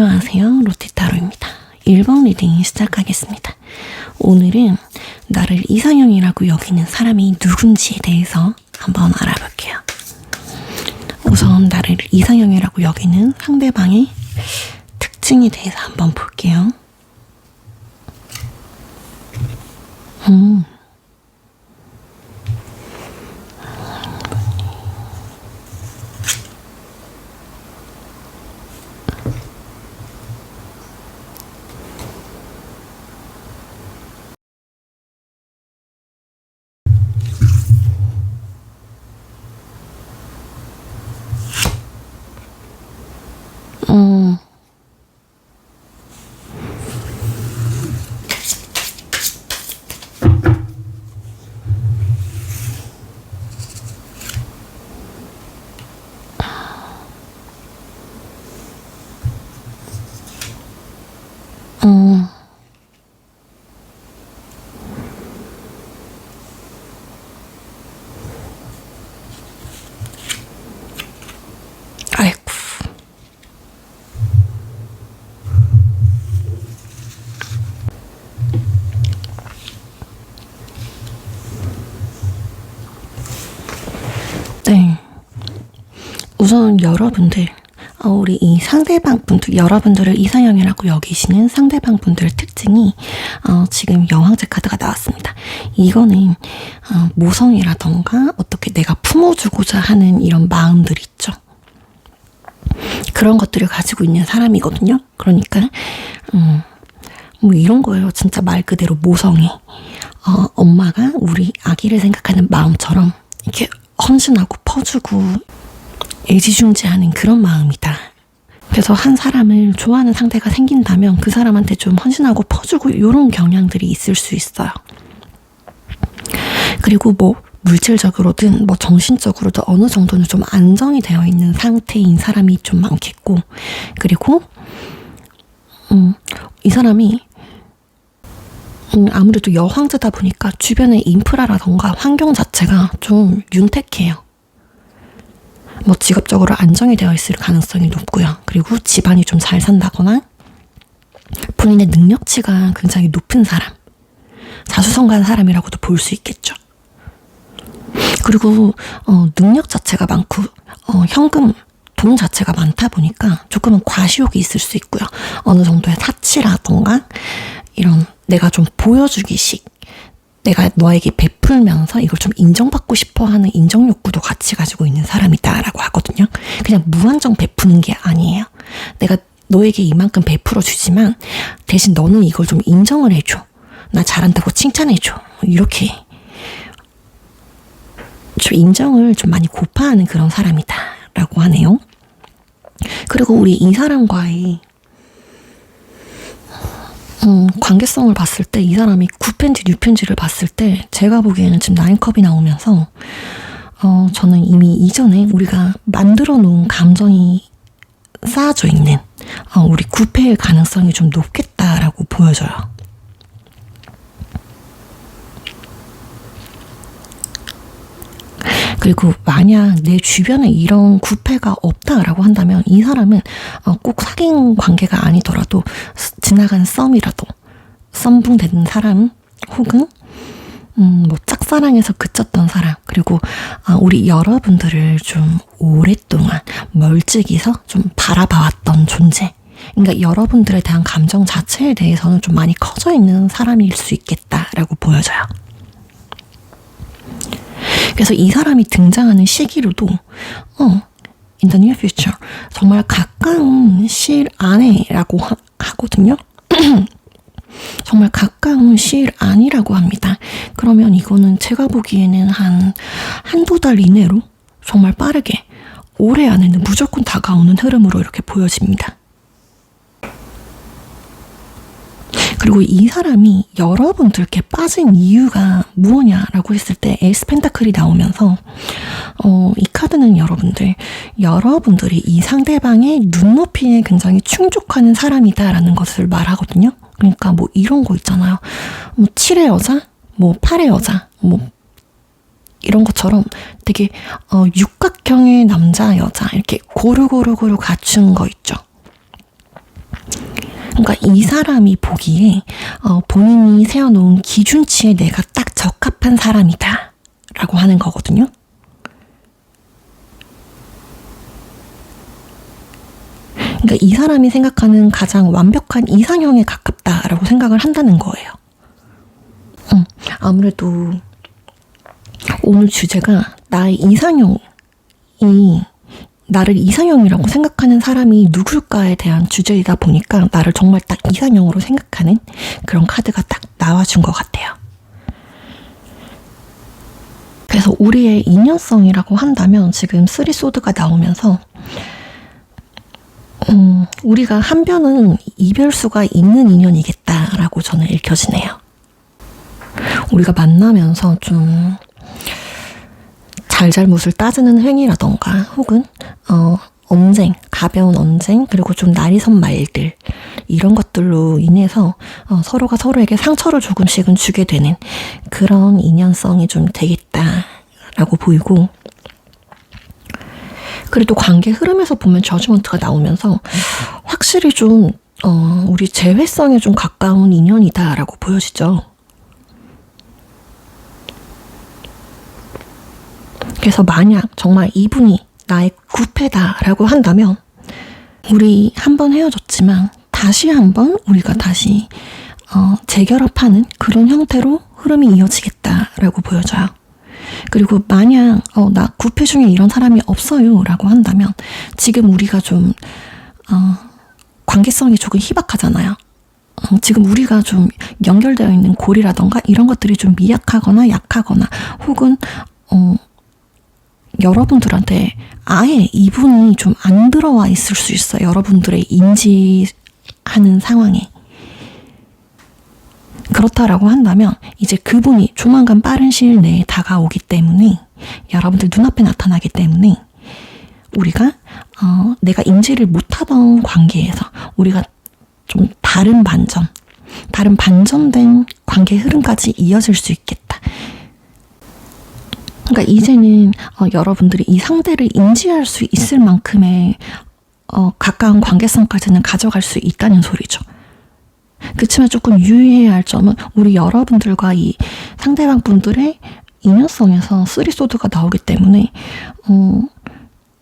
안녕하세요, 로티타로입니다. 1번 리딩 시작하겠습니다. 오늘은 나를 이상형이라고 여기는 사람이 누군지에 대해서 한번 알아볼게요. 우선 나를 이상형이라고 여기는 상대방의 특징에 대해서 한번 볼게요. 아이고. 네. 우선 여러분들, 우리 이 상대방 분들, 여러분들을 이상형이라고 여기시는 상대방 분들의 특징이 지금 여왕제 카드가 나왔습니다. 이거는 모성이라던가 어떻게 내가 품어주고자 하는 이런 마음들 있죠. 그런 것들을 가지고 있는 사람이거든요. 그러니까 뭐 이런 거예요. 진짜 말 그대로 모성애. 엄마가 우리 아기를 생각하는 마음처럼 이렇게 헌신하고 퍼주고 애지중지하는 그런 마음이다. 그래서 한 사람을 좋아하는 상대가 생긴다면 그 사람한테 좀 헌신하고 퍼주고 이런 경향들이 있을 수 있어요. 그리고 뭐 물질적으로든 뭐 정신적으로도 어느 정도는 좀 안정이 되어 있는 상태인 사람이 좀 많겠고, 그리고 이 사람이 아무래도 여황제다 보니까 주변의 인프라라던가 환경 자체가 좀 윤택해요. 뭐 직업적으로 안정이 되어 있을 가능성이 높고요. 그리고 집안이 좀 잘 산다거나 본인의 능력치가 굉장히 높은 사람, 자수성가한 사람이라고도 볼 수 있겠죠. 그리고 능력 자체가 많고 현금, 돈 자체가 많다 보니까 조금은 과시욕이 있을 수 있고요. 어느 정도의 사치라던가 이런 내가 좀 보여주기식, 내가 너에게 베풀면서 이걸 좀 인정받고 싶어하는 인정욕구도 같이 가지고 있는 사람이다라고 하거든요. 그냥 무한정 베푸는 게 아니에요. 내가 너에게 이만큼 베풀어 주지만 대신 너는 이걸 좀 인정을 해줘. 나 잘한다고 칭찬해줘. 이렇게 좀 인정을 좀 많이 고파하는 그런 사람이다라고 하네요. 그리고 우리 이 사람과의 관계성을 봤을 때 이 사람이 9편지, 6편지를 봤을 때 제가 보기에는 지금 9컵이 나오면서 저는 이미 이전에 우리가 만들어 놓은 감정이 쌓아져 있는 우리 9패의 가능성이 좀 높겠다라고 보여져요. 그리고 만약 내 주변에 이런 구패가 없다라고 한다면 이 사람은 꼭 사귄 관계가 아니더라도 지나간 썸이라도 썸붕되는 사람, 혹은 뭐 짝사랑에서 그쳤던 사람, 그리고 우리 여러분들을 좀 오랫동안 멀찍이서 좀 바라봐왔던 존재, 그러니까 여러분들에 대한 감정 자체에 대해서는 좀 많이 커져 있는 사람일 수 있겠다라고 보여져요. 그래서 이 사람이 등장하는 시기로도 in the near future, 정말 가까운 시일 안에라고 하거든요. 정말 가까운 시일 안이라고 합니다. 그러면 이거는 제가 보기에는 한두 달 이내로 정말 빠르게 올해 안에는 무조건 다가오는 흐름으로 이렇게 보여집니다. 그리고 이 사람이 여러분들께 빠진 이유가 무엇냐라고 했을 때 에이스 펜타클이 나오면서 이 카드는 여러분들이 이 상대방의 눈높이에 굉장히 충족하는 사람이다라는 것을 말하거든요. 그러니까 뭐 이런 거 있잖아요. 뭐 7의 여자, 뭐 8의 여자, 뭐 이런 것처럼 되게 육각형의 남자, 여자 이렇게 고루고루 갖춘 거 있죠. 그러니까 이 사람이 보기에 본인이 세워놓은 기준치에 내가 딱 적합한 사람이다 라고 하는 거거든요. 그러니까 이 사람이 생각하는 가장 완벽한 이상형에 가깝다라고 생각을 한다는 거예요. 아무래도 오늘 주제가 나의 이상형이 나를 이상형이라고 생각하는 사람이 누굴까에 대한 주제이다 보니까 나를 정말 딱 이상형으로 생각하는 그런 카드가 딱 나와준 것 같아요. 그래서 우리의 인연성이라고 한다면 지금 3소드가 나오면서 우리가 한편은 이별수가 있는 인연이겠다라고 저는 읽혀지네요. 우리가 만나면서 좀 잘잘못을 따지는 행위라던가 혹은 언쟁, 가벼운 언쟁, 그리고 좀 날이 선 말들 이런 것들로 인해서 서로가 서로에게 상처를 조금씩은 주게 되는 그런 인연성이 좀 되겠다라고 보이고, 그래도 관계 흐름에서 보면 저지먼트가 나오면서 확실히 좀 우리 재회성에 좀 가까운 인연이다라고 보여지죠. 그래서 만약 정말 이분이 나의 구패다라고 한다면 우리 한번 헤어졌지만 다시 한번 우리가 다시 재결합하는 그런 형태로 흐름이 이어지겠다라고 보여져요. 그리고 만약 나 구패 중에 이런 사람이 없어요 라고 한다면 지금 우리가 좀 관계성이 조금 희박하잖아요. 지금 우리가 좀 연결되어 있는 고리라던가 이런 것들이 좀 미약하거나 약하거나 혹은 여러분들한테 아예 이분이 좀 안 들어와 있을 수 있어요. 여러분들의 인지하는 상황에. 그렇다라고 한다면 이제 그분이 조만간 빠른 시일 내에 다가오기 때문에, 여러분들 눈앞에 나타나기 때문에 우리가 내가 인지를 못하던 관계에서 우리가 좀 다른 반전된 관계 흐름까지 이어질 수 있겠다. 그러니까 이제는 여러분들이 이 상대를 인지할 수 있을 만큼의 가까운 관계성까지는 가져갈 수 있다는 소리죠. 그렇지만 조금 유의해야 할 점은 우리 여러분들과 이 상대방 분들의 인연성에서 3소드가 나오기 때문에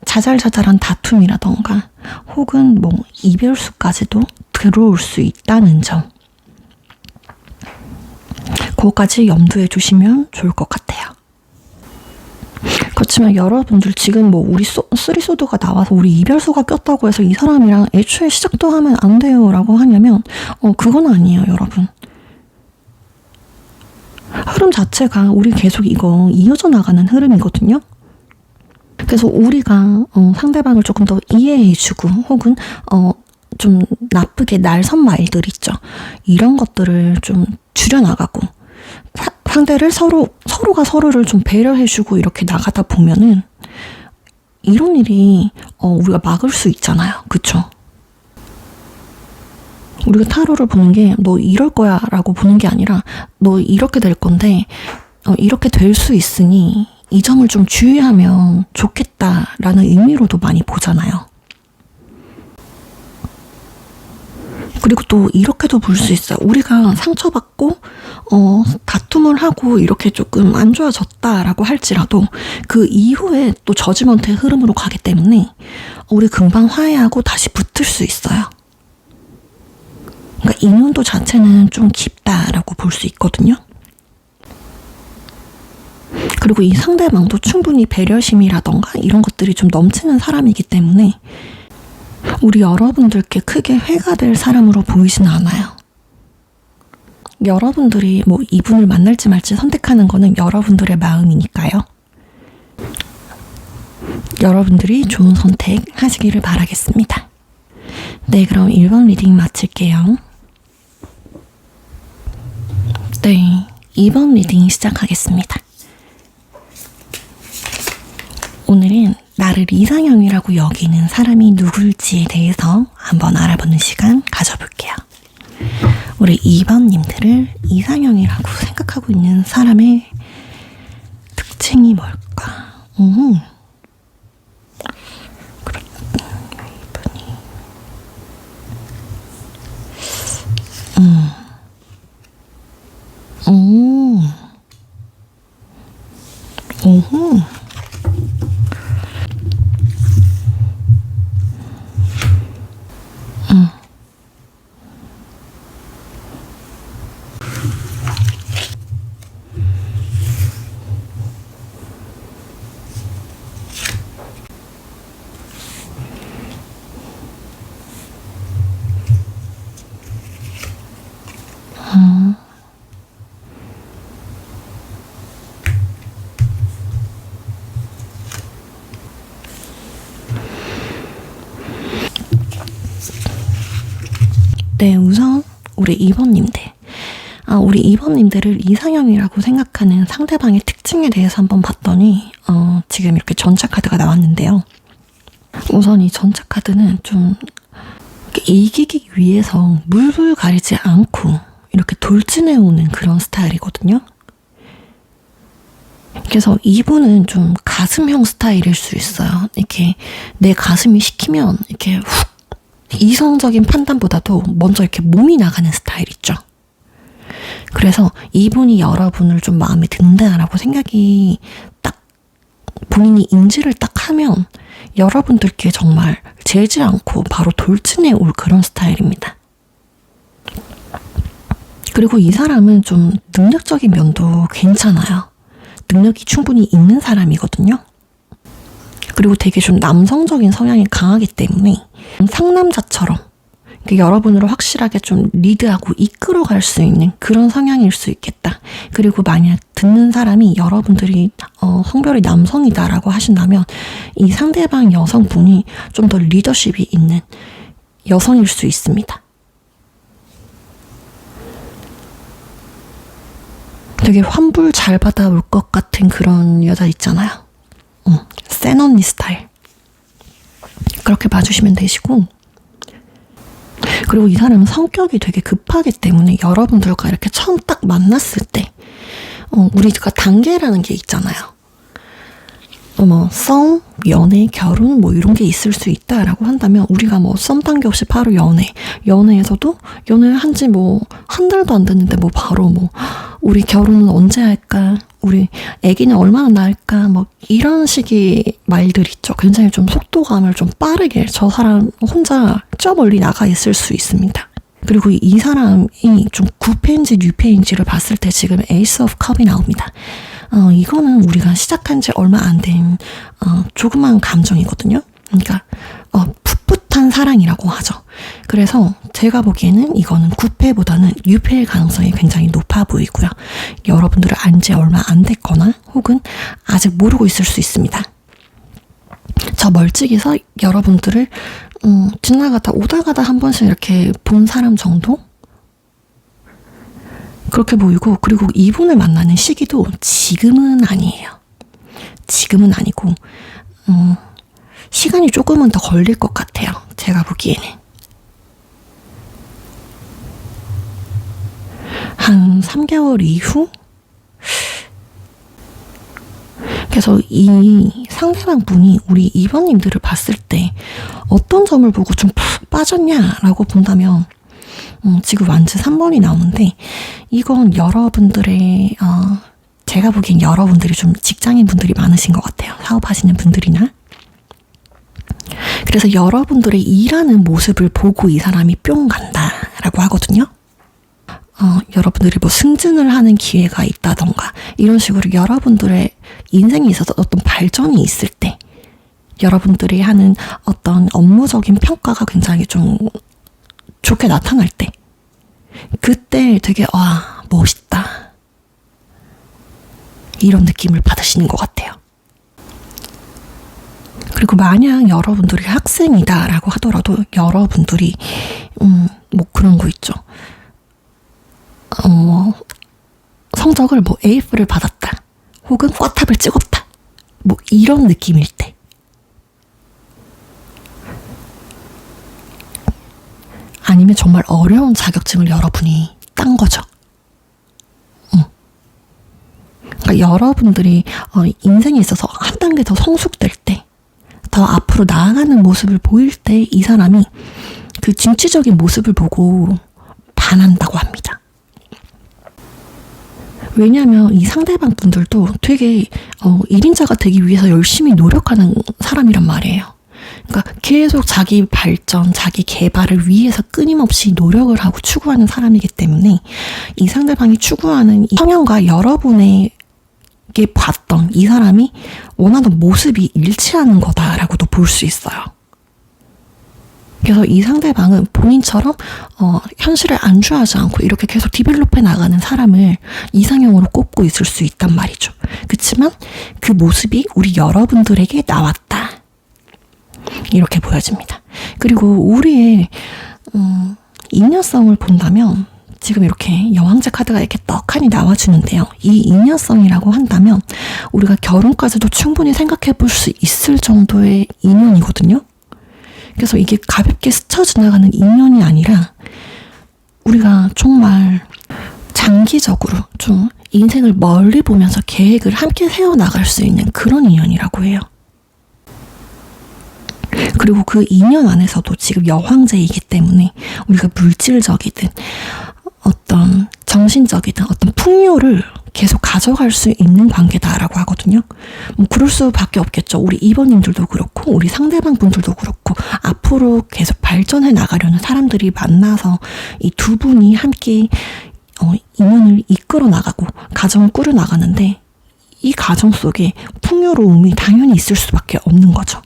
자잘자잘한 다툼이라던가 혹은 뭐 이별수까지도 들어올 수 있다는 점, 그거까지 염두해 주시면 좋을 것 같아요. 그렇지만 여러분들 지금 뭐 우리 3소드가 나와서 우리 이별수가 꼈다고 해서 이 사람이랑 애초에 시작도 하면 안 돼요 라고 하냐면 그건 아니에요, 여러분. 흐름 자체가 우리 계속 이거 이어져 나가는 흐름이거든요. 그래서 우리가 상대방을 조금 더 이해해주고 혹은 좀 나쁘게 날선 말들 있죠. 이런 것들을 좀 줄여나가고 상대를 서로가 서로를 좀 배려해주고 이렇게 나가다 보면은 이런 일이 우리가 막을 수 있잖아요. 그쵸? 우리가 타로를 보는 게 너 이럴 거야 라고 보는 게 아니라 너 이렇게 될 건데 이렇게 될 수 있으니 이 점을 좀 주의하면 좋겠다라는 의미로도 많이 보잖아요. 그리고 또 이렇게도 볼 수 있어요. 우리가 상처받고 다툼을 하고 이렇게 조금 안 좋아졌다라고 할지라도 그 이후에 또 저지먼트의 흐름으로 가기 때문에 우리 금방 화해하고 다시 붙을 수 있어요. 그러니까 인연도 자체는 좀 깊다라고 볼 수 있거든요. 그리고 이 상대방도 충분히 배려심이라던가 이런 것들이 좀 넘치는 사람이기 때문에 우리 여러분들께 크게 해가 될 사람으로 보이지는 않아요. 여러분들이 뭐 이분을 만날지 말지 선택하는 거는 여러분들의 마음이니까요. 여러분들이 좋은 선택 하시기를 바라겠습니다. 네, 그럼 1번 리딩 마칠게요. 네, 2번 리딩 시작하겠습니다. 오늘은 나를 이상형이라고 여기는 사람이 누굴지에 대해서 한번 알아보는 시간 가져볼게요. 우리 2번님들을 이상형이라고 생각하고 있는 사람의 특징이 뭘까? 오호. 네, 우선 우리 2번님들. 우리 2번님들을 이상형이라고 생각하는 상대방의 특징에 대해서 한번 봤더니 지금 이렇게 전차 카드가 나왔는데요. 우선 이 전차 카드는 좀 이기기 위해서 물불 가리지 않고 이렇게 돌진해오는 그런 스타일이거든요. 그래서 이분은 좀 가슴형 스타일일 수 있어요. 이렇게 내 가슴이 시키면 이렇게 훅 이성적인 판단보다도 먼저 이렇게 몸이 나가는 스타일 있죠. 그래서 이분이 여러분을 좀 마음에 든다라고 생각이 딱 본인이 인지를 딱 하면 여러분들께 정말 재지 않고 바로 돌진해 올 그런 스타일입니다. 그리고 이 사람은 좀 능력적인 면도 괜찮아요. 능력이 충분히 있는 사람이거든요. 그리고 되게 좀 남성적인 성향이 강하기 때문에 상남자처럼 여러분을 확실하게 좀 리드하고 이끌어갈 수 있는 그런 성향일 수 있겠다. 그리고 만약 듣는 사람이 여러분들이 성별이 남성이다라고 하신다면 이 상대방 여성분이 좀 더 리더십이 있는 여성일 수 있습니다. 되게 환불 잘 받아올 것 같은 그런 여자 있잖아요. 센 언니 스타일. 그렇게 봐주시면 되시고, 그리고 이 사람은 성격이 되게 급하기 때문에 여러분들과 이렇게 처음 딱 만났을 때 우리가 단계라는 게 있잖아요. 썸, 연애, 결혼 이런 게 있을 수 있다라고 한다면 우리가 썸 단계 없이 바로 연애에서도 연애한 지 한 달도 안 됐는데 바로 우리 결혼은 언제 할까? 우리 아기는 얼마나 낳을까? 이런 식의 말들 있죠. 굉장히 좀 속도감을 좀 빠르게 저 사람 혼자 저 멀리 나가 있을 수 있습니다. 그리고 이 사람이 좀 9패인지 6패인지를 봤을 때 지금 에이스 오브 컵이 나옵니다. 이거는 우리가 시작한 지 얼마 안 된 조그만 감정이거든요. 그러니까 풋풋한 사랑이라고 하죠. 그래서 제가 보기에는 이거는 9패보다는 6패일 가능성이 굉장히 높아 보이고요. 여러분들을 안 지 얼마 안 됐거나 혹은 아직 모르고 있을 수 있습니다. 저 멀찍이서 여러분들을 지나가다 오다가다 한 번씩 이렇게 본 사람 정도? 그렇게 보이고, 그리고 이분을 만나는 시기도 지금은 아니에요. 지금은 아니고 시간이 조금은 더 걸릴 것 같아요. 제가 보기에는. 한 3개월 이후? 그래서 이 상대방 분이 우리 2번님들을 봤을 때 어떤 점을 보고 좀 푹 빠졌냐라고 본다면 지금 완즈 3번이 나오는데 이건 여러분들의 제가 보기엔 여러분들이 좀 직장인 분들이 많으신 것 같아요. 사업하시는 분들이나. 그래서 여러분들의 일하는 모습을 보고 이 사람이 뿅 간다라고 하거든요. 여러분들이 승진을 하는 기회가 있다던가 이런 식으로 여러분들의 인생에 있어서 어떤 발전이 있을 때 여러분들이 하는 어떤 업무적인 평가가 굉장히 좀 좋게 나타날 때 그때 되게 멋있다 이런 느낌을 받으시는 것 같아요. 그리고 만약 여러분들이 학생이다라고 하더라도 여러분들이 그런 거 있죠. 성적을 A를 받았다 혹은 꽈탑을 찍었다 이런 느낌일 때 아니면 정말 어려운 자격증을 여러분이 딴 거죠. 그러니까 여러분들이 인생에 있어서 한 단계 더 성숙될 때 더 앞으로 나아가는 모습을 보일 때 이 사람이 그 진취적인 모습을 보고 반한다고 합니다. 왜냐하면 이 상대방 분들도 되게 1인자가 되기 위해서 열심히 노력하는 사람이란 말이에요. 그러니까 계속 자기 발전, 자기 개발을 위해서 끊임없이 노력을 하고 추구하는 사람이기 때문에 이 상대방이 추구하는 이 성향과 여러분에게 봤던 이 사람이 원하는 모습이 일치하는 거다라고도 볼 수 있어요. 그래서 이 상대방은 본인처럼 현실을 안주하지 않고 이렇게 계속 디벨롭해 나가는 사람을 이상형으로 꼽고 있을 수 있단 말이죠. 그렇지만 그 모습이 우리 여러분들에게 나왔다. 이렇게 보여집니다. 그리고 우리의 인연성을 본다면 지금 이렇게 여왕제 카드가 이렇게 떡하니 나와주는데요. 이 인연성이라고 한다면 우리가 결혼까지도 충분히 생각해 볼 수 있을 정도의 인연이거든요. 그래서 이게 가볍게 스쳐 지나가는 인연이 아니라 우리가 정말 장기적으로 좀 인생을 멀리 보면서 계획을 함께 세워나갈 수 있는 그런 인연이라고 해요. 그리고 그 인연 안에서도 지금 여황제이기 때문에 우리가 물질적이든 어떤 정신적이든 어떤 풍요를 계속 가져갈 수 있는 관계다라고 하거든요. 뭐 그럴 수밖에 없겠죠. 우리 2번님들도 그렇고 우리 상대방 분들도 그렇고 앞으로 계속 발전해 나가려는 사람들이 만나서 이 두 분이 함께 인연을 이끌어 나가고 가정을 꾸려 나가는데 이 가정 속에 풍요로움이 당연히 있을 수밖에 없는 거죠.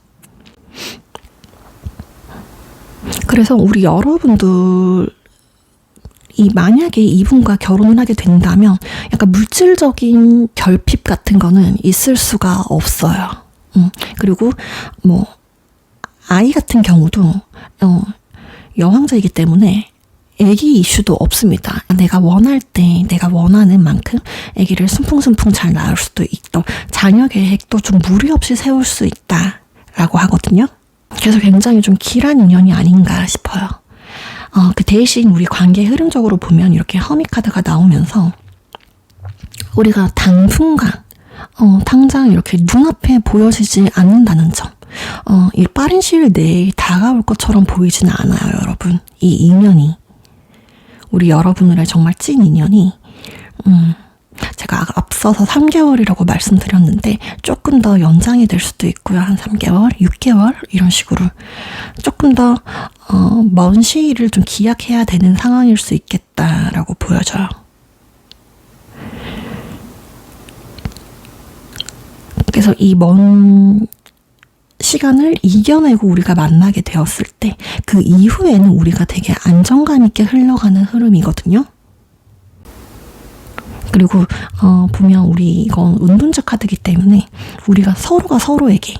그래서 우리 여러분들 만약에 이분과 결혼을 하게 된다면 약간 물질적인 결핍 같은 거는 있을 수가 없어요. 그리고 뭐 아이 같은 경우도 여왕자이기 때문에 아기 이슈도 없습니다. 내가 원할 때 내가 원하는 만큼 아기를 순풍순풍 잘 낳을 수도 있고 자녀 계획도 좀 무리 없이 세울 수 있다라고 하거든요. 그래서 굉장히 좀 길한 인연이 아닌가 싶어요. 그 대신 우리 관계 흐름적으로 보면 이렇게 허미 카드가 나오면서 우리가 당분간 당장 이렇게 눈앞에 보여지지 않는다는 점, 이 빠른 시일 내에 다가올 것처럼 보이지는 않아요, 여러분. 이 인연이 우리 여러분들의 정말 찐 인연이 제가 앞서서 3개월이라고 말씀드렸는데 조금 더 연장이 될 수도 있고요. 한 3개월, 6개월 이런 식으로 조금 더 먼 시일을 좀 기약해야 되는 상황일 수 있겠다라고 보여져요. 그래서 이 먼 시간을 이겨내고 우리가 만나게 되었을 때 그 이후에는 우리가 되게 안정감 있게 흘러가는 흐름이거든요. 그리고 보면 우리 이건 은둔자 카드이기 때문에 우리가 서로가 서로에게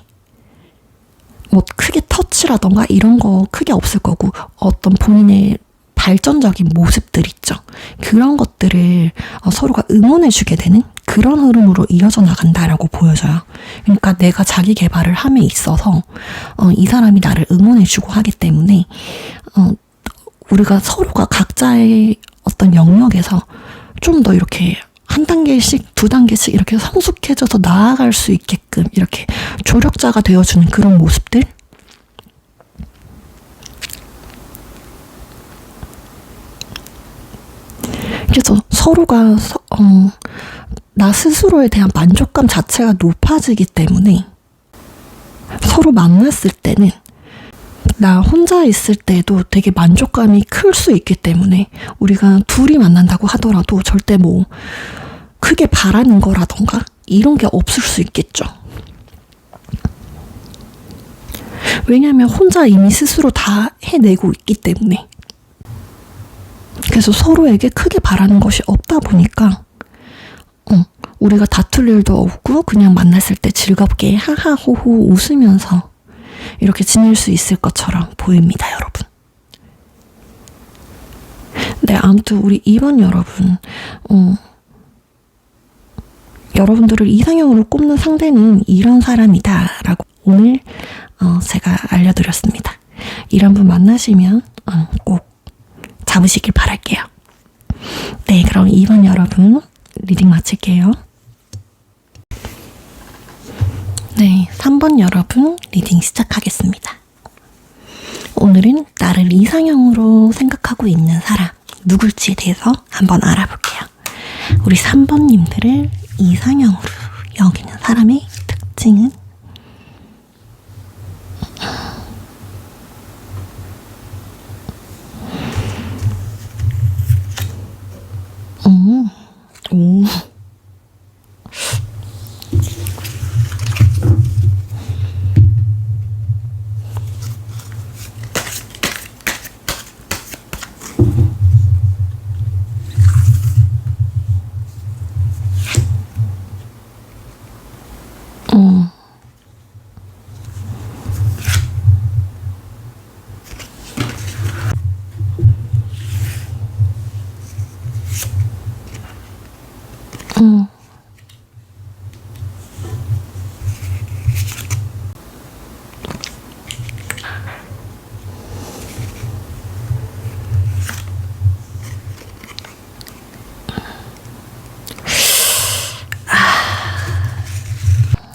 뭐 크게 터치라던가 이런 거 크게 없을 거고 어떤 본인의 발전적인 모습들 있죠. 그런 것들을 서로가 응원해주게 되는 그런 흐름으로 이어져 나간다라고 보여져요. 그러니까 내가 자기 개발을 함에 있어서 이 사람이 나를 응원해주고 하기 때문에 우리가 서로가 각자의 어떤 영역에서 좀 더 이렇게 한 단계씩, 두 단계씩 이렇게 성숙해져서 나아갈 수 있게끔 이렇게 조력자가 되어주는 그런 모습들? 그래서 서로가 나 스스로에 대한 만족감 자체가 높아지기 때문에 서로 만났을 때는 나 혼자 있을 때도 되게 만족감이 클 수 있기 때문에 우리가 둘이 만난다고 하더라도 절대 뭐 크게 바라는 거라던가 이런 게 없을 수 있겠죠. 왜냐하면 혼자 이미 스스로 다 해내고 있기 때문에. 그래서 서로에게 크게 바라는 것이 없다 보니까 우리가 다툴 일도 없고 그냥 만났을 때 즐겁게 하하호호 웃으면서 이렇게 지낼 수 있을 것처럼 보입니다, 여러분. 네, 아무튼 우리 2번 여러분, 여러분들을 이상형으로 꼽는 상대는 이런 사람이다 라고 오늘 제가 알려드렸습니다. 이런 분 만나시면 꼭 잡으시길 바랄게요. 네, 그럼 2번 여러분 리딩 마칠게요. 네, 3번 여러분 리딩 시작하겠습니다. 오늘은 나를 이상형으로 생각하고 있는 사람 누굴지에 대해서 한번 알아볼게요. 우리 3번님들을 이상형으로 여기는 사람의 특징은 오.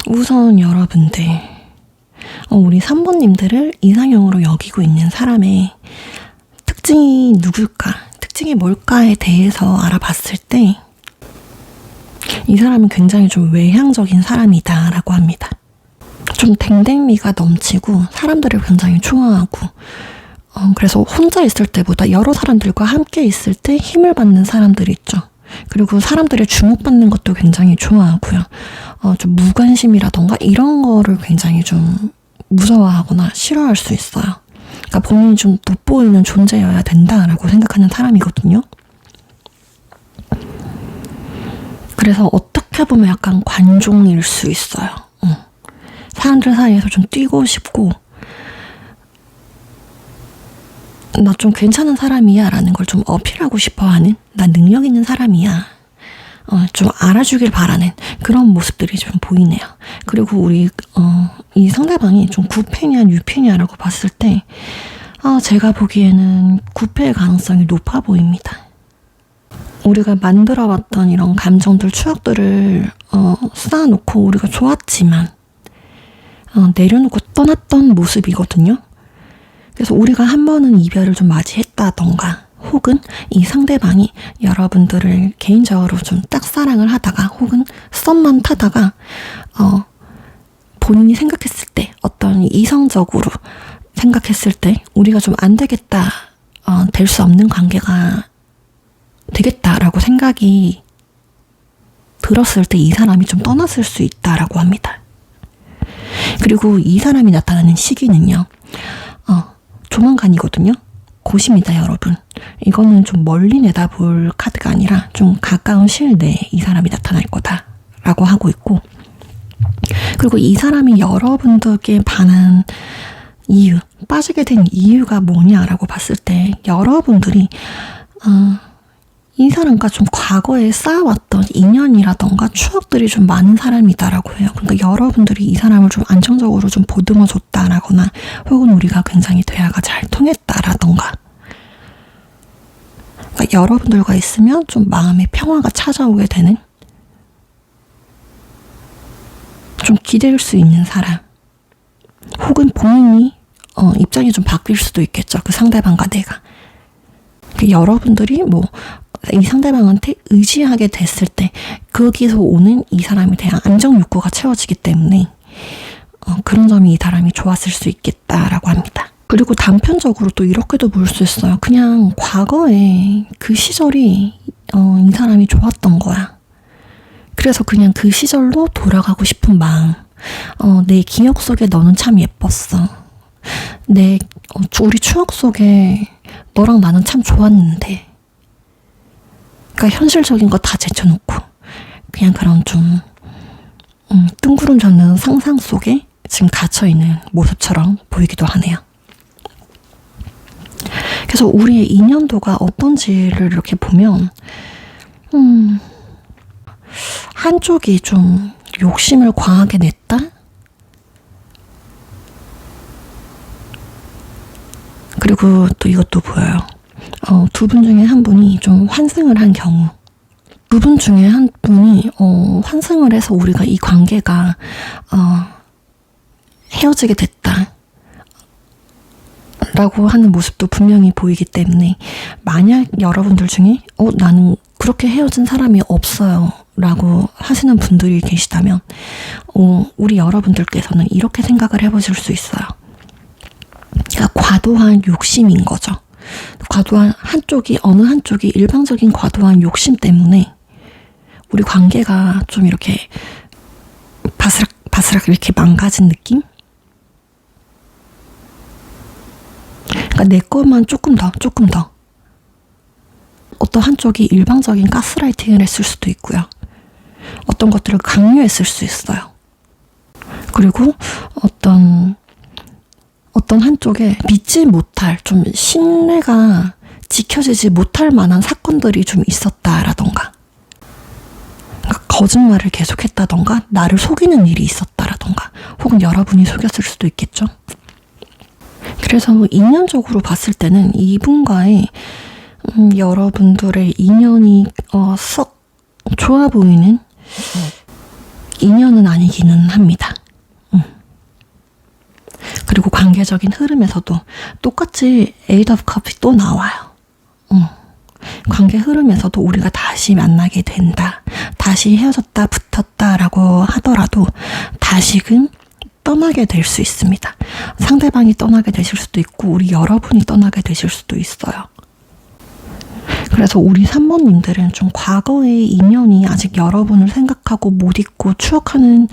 우선 여러분들, 우리 3번님들을 이상형으로 여기고 있는 사람의 특징이 누굴까? 특징이 뭘까에 대해서 알아봤을 때 이 사람은 굉장히 좀 외향적인 사람이다 라고 합니다. 좀 댕댕미가 넘치고 사람들을 굉장히 좋아하고 그래서 혼자 있을 때보다 여러 사람들과 함께 있을 때 힘을 받는 사람들이 있죠. 그리고 사람들의 주목받는 것도 굉장히 좋아하고요. 좀 무관심이라던가 이런 거를 굉장히 좀 무서워하거나 싫어할 수 있어요. 그러니까 본인이 좀 돋보이는 존재여야 된다라고 생각하는 사람이거든요. 그래서 어떻게 보면 약간 관종일 수 있어요. 사람들 사이에서 좀 뛰고 싶고 나 좀 괜찮은 사람이야 라는 걸 좀 어필하고 싶어하는, 나 능력 있는 사람이야, 좀 알아주길 바라는 그런 모습들이 좀 보이네요. 그리고 우리 이 상대방이 좀 구패냐 유패냐라고 봤을 때 제가 보기에는 구패의 가능성이 높아 보입니다. 우리가 만들어왔던 이런 감정들, 추억들을 쌓아놓고 우리가 좋았지만 내려놓고 떠났던 모습이거든요. 그래서 우리가 한 번은 이별을 좀 맞이했다던가 혹은 이 상대방이 여러분들을 개인적으로 좀 짝사랑을 하다가 혹은 썸만 타다가 본인이 생각했을 때 어떤 이성적으로 생각했을 때 우리가 좀 안 되겠다, 될 수 없는 관계가 되겠다라고 생각이 들었을 때 이 사람이 좀 떠났을 수 있다라고 합니다. 그리고 이 사람이 나타나는 시기는요, 조만간이거든요. 곧입니다, 여러분. 이거는 좀 멀리 내다볼 카드가 아니라 좀 가까운 시일 내에 이 사람이 나타날 거다라고 하고 있고, 그리고 이 사람이 여러분들께 반한 이유, 빠지게 된 이유가 뭐냐라고 봤을 때 여러분들이 이 사람과 좀 과거에 쌓아왔던 인연이라던가 추억들이 좀 많은 사람이다라고 해요. 그러니까 여러분들이 이 사람을 좀 안정적으로 좀 보듬어 줬다라거나 혹은 우리가 굉장히 대화가 잘 통했다라던가, 그러니까 여러분들과 있으면 좀 마음의 평화가 찾아오게 되는, 좀 기댈 수 있는 사람, 혹은 본인이 입장이 좀 바뀔 수도 있겠죠. 그 상대방과 내가. 여러분들이 이 상대방한테 의지하게 됐을 때 거기서 오는 이 사람에 대한 안정 욕구가 채워지기 때문에 그런 점이 이 사람이 좋았을 수 있겠다라고 합니다. 그리고 단편적으로 또 이렇게도 볼 수 있어요. 그냥 과거에 그 시절이 이 사람이 좋았던 거야. 그래서 그냥 그 시절로 돌아가고 싶은 마음, 내 기억 속에 너는 참 예뻤어, 우리 추억 속에 너랑 나는 참 좋았는데, 그러니까 현실적인 거 다 제쳐놓고 그냥 그런 좀 뜬구름 잡는 상상 속에 지금 갇혀있는 모습처럼 보이기도 하네요. 그래서 우리의 인연도가 어떤지를 이렇게 보면 한쪽이 좀 욕심을 과하게 냈다? 그리고 또 이것도 보여요. 두 분 중에 한 분이 좀 환승을 한 경우, 두 분 중에 한 분이 환승을 해서 우리가 이 관계가 헤어지게 됐다 라고 하는 모습도 분명히 보이기 때문에, 만약 여러분들 중에 나는 그렇게 헤어진 사람이 없어요 라고 하시는 분들이 계시다면 우리 여러분들께서는 이렇게 생각을 해보실 수 있어요. 그러니까 과도한 욕심인 거죠. 어느 한쪽이 일방적인 과도한 욕심 때문에 우리 관계가 좀 이렇게 바스락 이렇게 망가진 느낌? 그러니까 내 것만 조금 더 어떤 한쪽이 일방적인 가스라이팅을 했을 수도 있고요. 어떤 것들을 강요했을 수 있어요. 그리고 어떤 한쪽에 믿지 못할, 좀 신뢰가 지켜지지 못할 만한 사건들이 좀 있었다라던가, 그러니까 거짓말을 계속했다던가, 나를 속이는 일이 있었다라던가, 혹은 여러분이 속였을 수도 있겠죠. 그래서 인연적으로 봤을 때는 이분과의 여러분들의 인연이 썩 좋아 보이는 인연은 아니기는 합니다. 그리고 관계적인 흐름에서도 똑같이 에이드 오브 컵이 또 나와요. 관계 흐름에서도 우리가 다시 만나게 된다, 다시 헤어졌다 붙었다라고 하더라도 다시금 떠나게 될 수 있습니다. 상대방이 떠나게 되실 수도 있고 우리 여러분이 떠나게 되실 수도 있어요. 그래서 우리 3번님들은 좀 과거의 인연이 아직 여러분을 생각하고 못 잊고 추억하는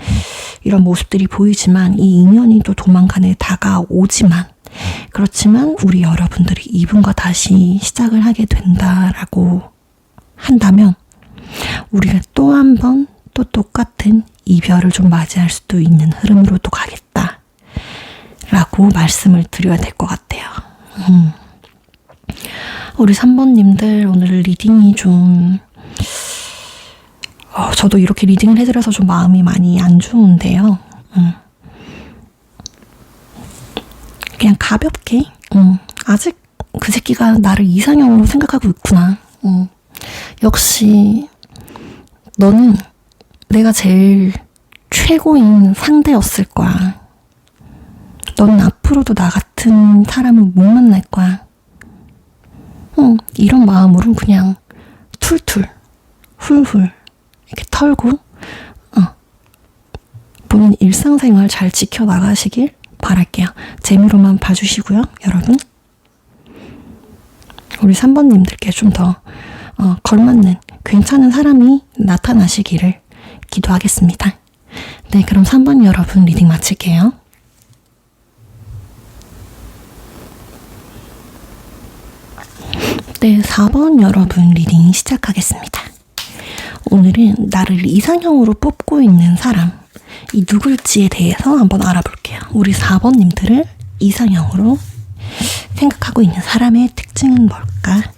이런 모습들이 보이지만, 이 인연이 또 조만간에 다가오지만, 그렇지만 우리 여러분들이 이분과 다시 시작을 하게 된다라고 한다면 우리가 또 한 번 또 똑같은 이별을 좀 맞이할 수도 있는 흐름으로 또 가겠다 라고 말씀을 드려야 될 것 같아요. 우리 3번님들 오늘 리딩이 좀 저도 이렇게 리딩을 해드려서 좀 마음이 많이 안 좋은데요. 그냥 가볍게 아직 그 새끼가 나를 이상형으로 생각하고 있구나. 역시 너는 내가 제일 최고인 상대였을 거야. 너는 앞으로도 나 같은 사람을 못 만날 거야. 이런 마음으로 그냥 툴툴 훌훌 이렇게 털고 본인 일상생활 잘 지켜나가시길 바랄게요. 재미로만 봐주시고요, 여러분. 우리 3번님들께 좀 더 걸맞는 괜찮은 사람이 나타나시기를 기도하겠습니다. 네, 그럼 3번 여러분 리딩 마칠게요. 네, 4번 여러분 리딩 시작하겠습니다. 오늘은 나를 이상형으로 뽑고 있는 사람, 이 누굴지에 대해서 한번 알아볼게요. 우리 4번님들을 이상형으로 생각하고 있는 사람의 특징은 뭘까?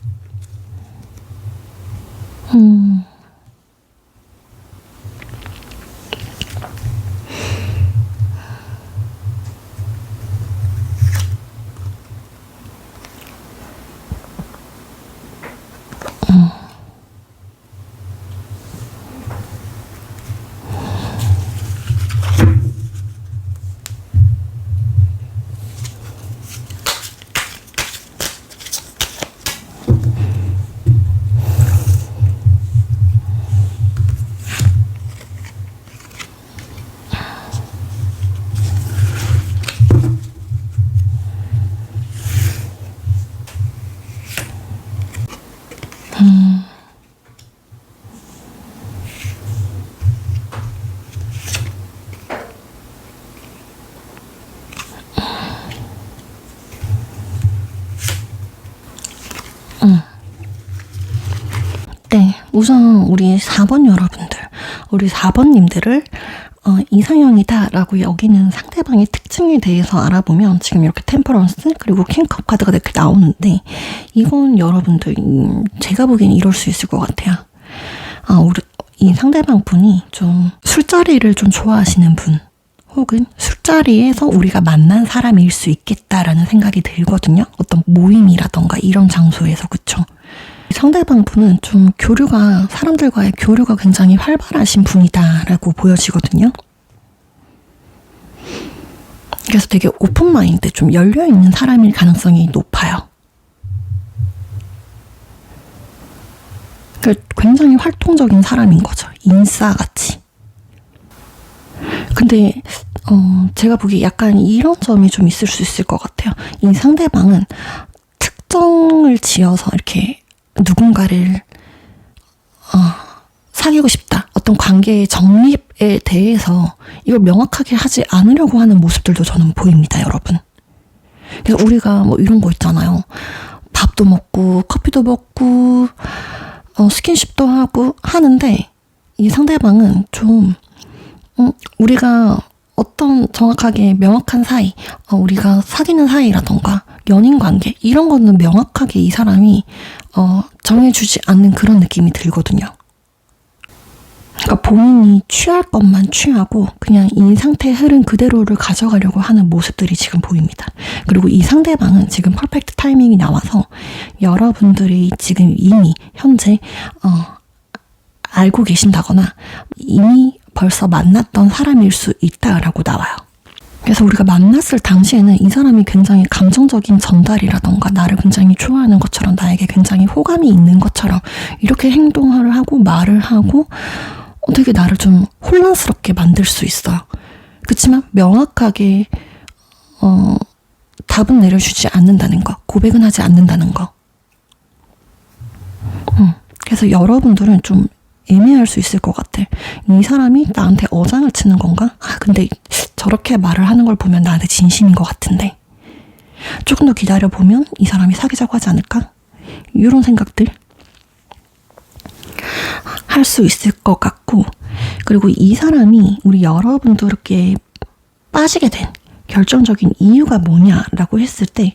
네, 우선 우리 4번 여러분들, 우리 4번님들을 이상형이다라고 여기는 상대방의 특징에 대해서 알아보면 지금 이렇게 템퍼런스 그리고 킹컵 카드가 이렇게 나오는데, 이건 여러분들 제가 보기엔 이럴 수 있을 것 같아요. 우리 이 상대방 분이 좀 술자리를 좀 좋아하시는 분, 혹은 술자리에서 우리가 만난 사람일 수 있겠다라는 생각이 들거든요. 어떤 모임이라던가 이런 장소에서. 그쵸? 상대방 분은 좀 사람들과의 교류가 굉장히 활발하신 분이다라고 보여지거든요. 그래서 되게 오픈마인드, 좀 열려있는 사람일 가능성이 높아요. 굉장히 활동적인 사람인 거죠. 인싸같이. 근데 제가 보기에 약간 이런 점이 좀 있을 수 있을 것 같아요. 이 상대방은 특정을 지어서 이렇게 누군가를 사귀고 싶다. 어떤 관계의 정립에 대해서 이걸 명확하게 하지 않으려고 하는 모습들도 저는 보입니다, 여러분. 그래서 우리가 뭐 이런 거 있잖아요. 밥도 먹고 커피도 먹고 스킨십도 하고 하는데 이 상대방은 좀 우리가 어떤 정확하게 명확한 사이, 우리가 사귀는 사이라던가 연인 관계 이런 거는 명확하게 이 사람이 정해주지 않는 그런 느낌이 들거든요. 그러니까 본인이 취할 것만 취하고 그냥 이 상태의 흐름 그대로를 가져가려고 하는 모습들이 지금 보입니다. 그리고 이 상대방은 지금 퍼펙트 타이밍이 나와서 여러분들이 지금 이미 현재 알고 계신다거나 이미 벌써 만났던 사람일 수 있다라고 나와요. 그래서 우리가 만났을 당시에는 이 사람이 굉장히 감정적인 전달이라던가 나를 굉장히 좋아하는 것처럼 나에게 굉장히 호감이 있는 것처럼 이렇게 행동을 하고 말을 하고 되게 나를 좀 혼란스럽게 만들 수 있어요. 그렇지만 명확하게 답은 내려주지 않는다는 거, 고백은 하지 않는다는 거. 그래서 여러분들은 좀 애매할 수 있을 것 같아. 이 사람이 나한테 어장을 치는 건가? 근데 저렇게 말을 하는 걸 보면 나한테 진심인 것 같은데 조금 더 기다려보면 이 사람이 사귀자고 하지 않을까? 이런 생각들 할 수 있을 것 같고, 그리고 이 사람이 우리 여러분들께 빠지게 된 결정적인 이유가 뭐냐라고 했을 때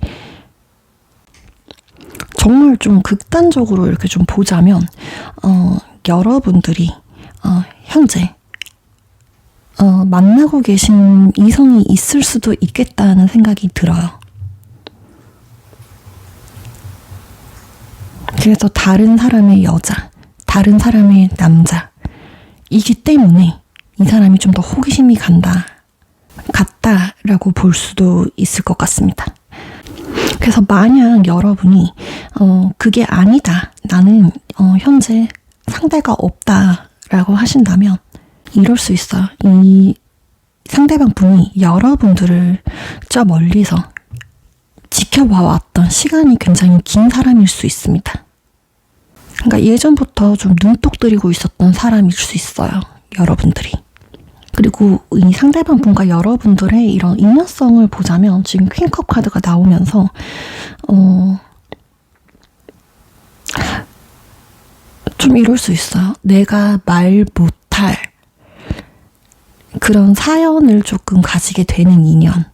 정말 좀 극단적으로 이렇게 좀 보자면 여러분들이 현재 만나고 계신 이성이 있을 수도 있겠다는 생각이 들어요. 그래서 다른 사람의 여자, 다른 사람의 남자 이기 때문에 이 사람이 좀 더 호기심이 같다라고 볼 수도 있을 것 같습니다. 그래서 만약 여러분이 그게 아니다, 나는 현재 상대가 없다라고 하신다면 이럴 수 있어요. 이 상대방 분이 여러분들을 저 멀리서 지켜봐왔던 시간이 굉장히 긴 사람일 수 있습니다. 그러니까 예전부터 좀 눈독 들이고 있었던 사람일 수 있어요, 여러분들이. 그리고 이 상대방 분과 여러분들의 이런 인연성을 보자면 지금 퀸컵 카드가 나오면서 좀 이럴 수 있어요. 내가 말 못할 그런 사연을 조금 가지게 되는 인연.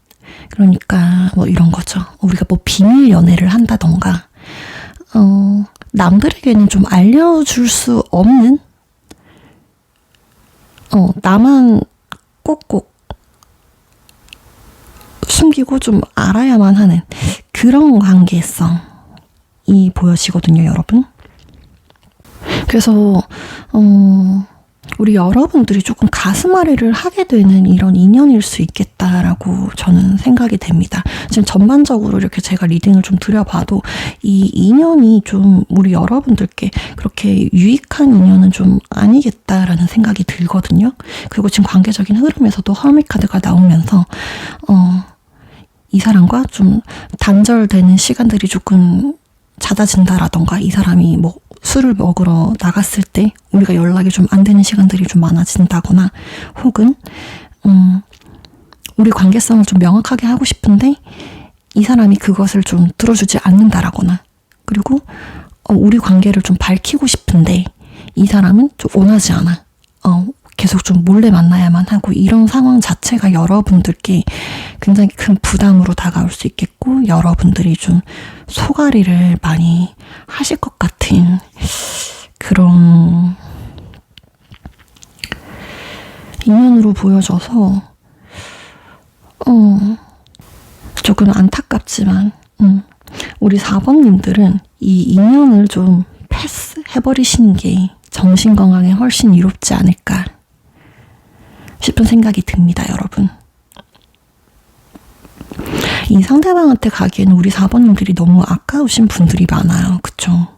그러니까 뭐 이런 거죠. 우리가 뭐 비밀 연애를 한다던가 남들에게는 좀 알려줄 수 없는 나만 꼭꼭 숨기고 좀 알아야만 하는 그런 관계성이 보여지거든요, 여러분. 그래서 우리 여러분들이 조금 가슴앓이를 하게 되는 이런 인연일 수 있겠다라고 저는 생각이 됩니다. 지금 전반적으로 이렇게 제가 리딩을 좀 드려봐도 이 인연이 좀 우리 여러분들께 그렇게 유익한 인연은 좀 아니겠다라는 생각이 들거든요. 그리고 지금 관계적인 흐름에서도 허밋 카드가 나오면서 이 사람과 좀 단절되는 시간들이 조금 잦아진다라던가 이 사람이 뭐 술을 먹으러 나갔을 때 우리가 연락이 좀 안 되는 시간들이 좀 많아진다거나 혹은 우리 관계성을 좀 명확하게 하고 싶은데 이 사람이 그것을 좀 들어주지 않는다라거나 그리고 우리 관계를 좀 밝히고 싶은데 이 사람은 좀 원하지 않아. 계속 좀 몰래 만나야만 하고 이런 상황 자체가 여러분들께 굉장히 큰 부담으로 다가올 수 있겠고 여러분들이 좀 소가리를 많이 하실 것 같은 그런 인연으로 보여져서 조금 안타깝지만 우리 4번님들은 이 인연을 좀 패스해버리시는 게 정신건강에 훨씬 이롭지 않을까 싶은 생각이 듭니다, 여러분. 이 상대방한테 가기에는 우리 4번님들이 너무 아까우신 분들이 많아요. 그쵸?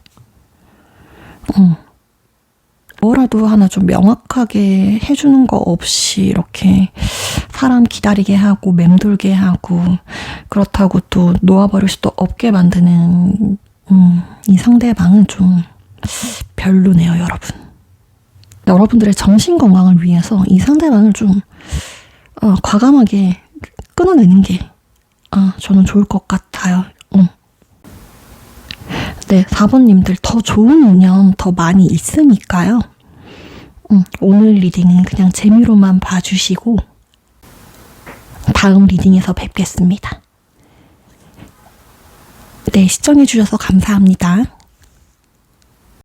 뭐라도 하나 좀 명확하게 해주는 거 없이 이렇게 사람 기다리게 하고 맴돌게 하고 그렇다고 또 놓아버릴 수도 없게 만드는 이 상대방은 좀 별로네요, 여러분. 여러분들의 정신건강을 위해서 이 상대방을 좀 과감하게 끊어내는 게 저는 좋을 것 같아요. 네, 4번님들 더 좋은 인연 더 많이 있으니까요. 오늘 리딩은 그냥 재미로만 봐주시고 다음 리딩에서 뵙겠습니다. 네, 시청해주셔서 감사합니다.